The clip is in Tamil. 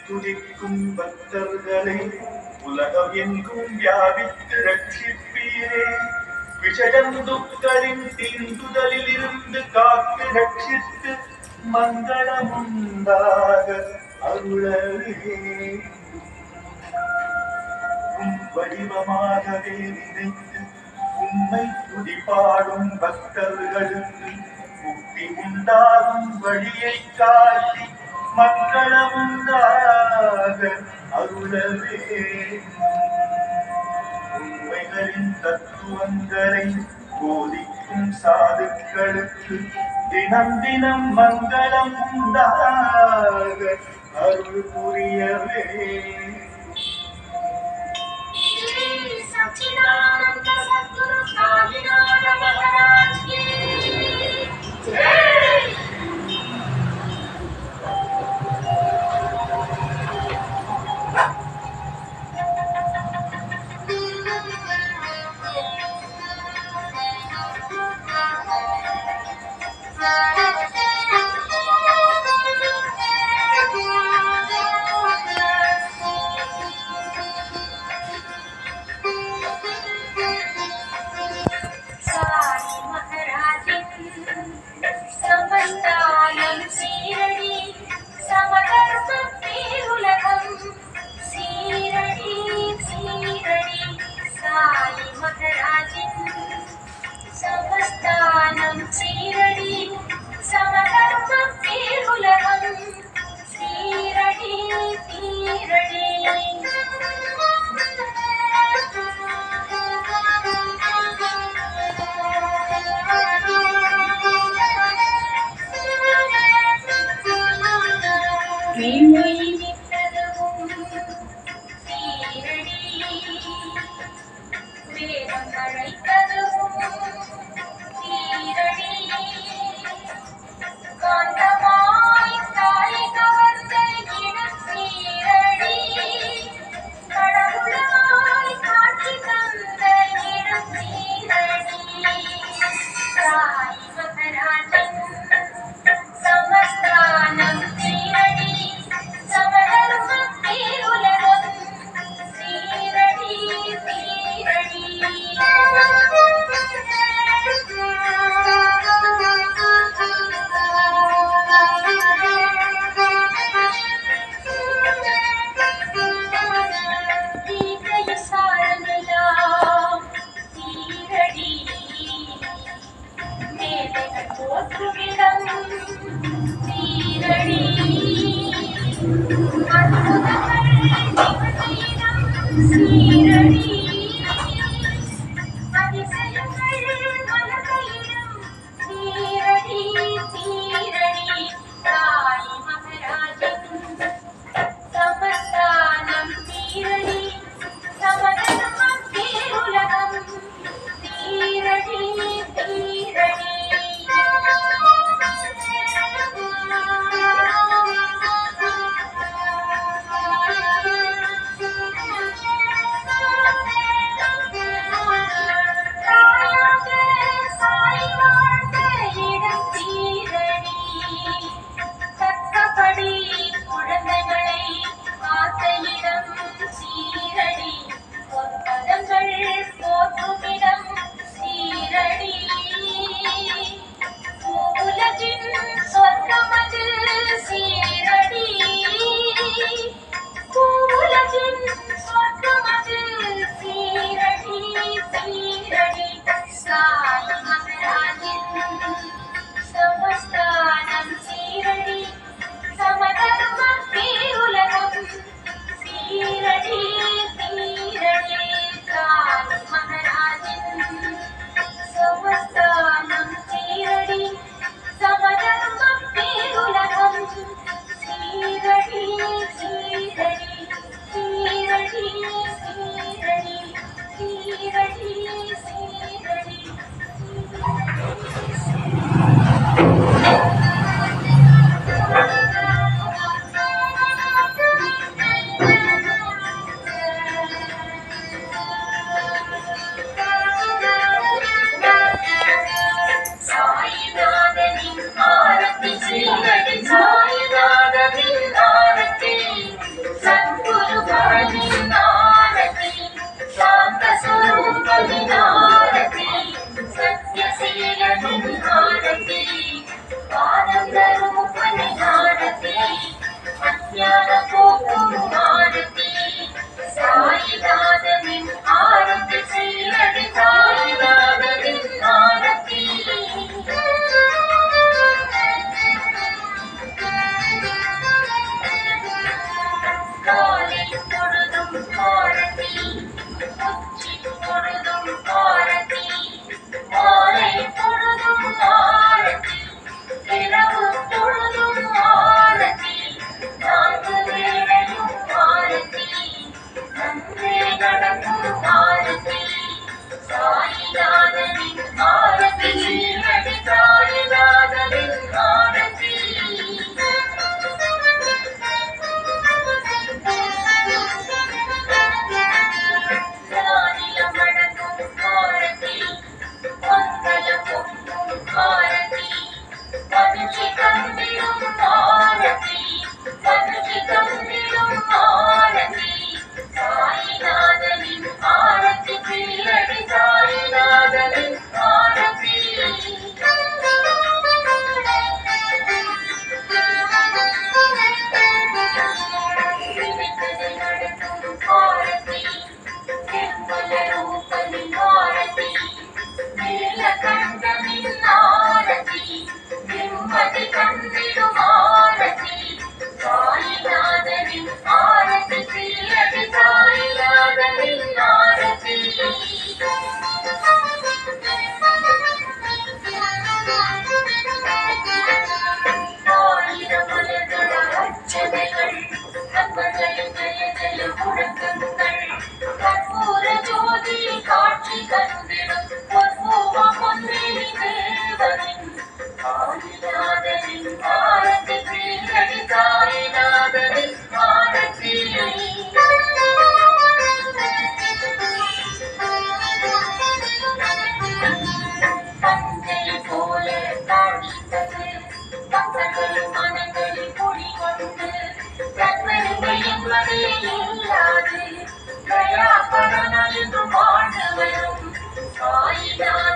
துதிக்கும் பக்தர்களை உலகம் எங்கும் வியாபித்து ரட்சிப்பீரே. விஷஜந்துக்களின் தீண்டுதலில் இருந்து காத்து ரட்சித்து மங்களமுண்டாக அருளவே. உம் வடிவமாகவே நினைத்து உம்மை துதிபாடும் பக்தர்களுக்கு முக்தி உண்டாகும் வழியை காட்டி மங்களமுண்டாக அருளவே. உண்மைகளின் தத்துவங்களை போதிக்கும் சாதுக்களுக்கு தினம் தினம் மங்களம் உண்டாக அருள் புரியவே. सच्चिदानंद सद्गुरु साईनाथ महाराज की जय। சத்குரு பவனின் ஆரதி சாந்த ஸ்வரூபனின் ஆரதி சத்யசீலனின் ஆரதி ஆனந்த ரூபனின் ஆரதி அஞ்ஞான போக்கும் ஆரதி சாயிநாதனின் ஆரதி சீலடி சாயிநாதனின் ஆரதி காலை பொழுதும் ஆரதி உச்சி பொழுதும் ஆரதி மாலை பொழுதும் ஆரதி இரவு பொழுதும் ஆரதி நான்கு வேளையும் ஆரதி நன்றே நடக்கும் ஆரதி சாயிநாதனின் ஆரதி சீரடி சாயிநாதனின் ஆரதி காட்சி தந்திடும் பொற்பூவம் ஒன்றில் தேவனின் ஆதிநாதனின் ஆரதி சீரடி சாயிநாதனின் ஆரதி தந்தை போல தாழ்ந்தது பக்தர்கள் மனங்களில் குடிகொண்டு தன்மை என்பதே இல்லாது தயாபரண என்று வாழ்ந்து வரும் சாயிநாத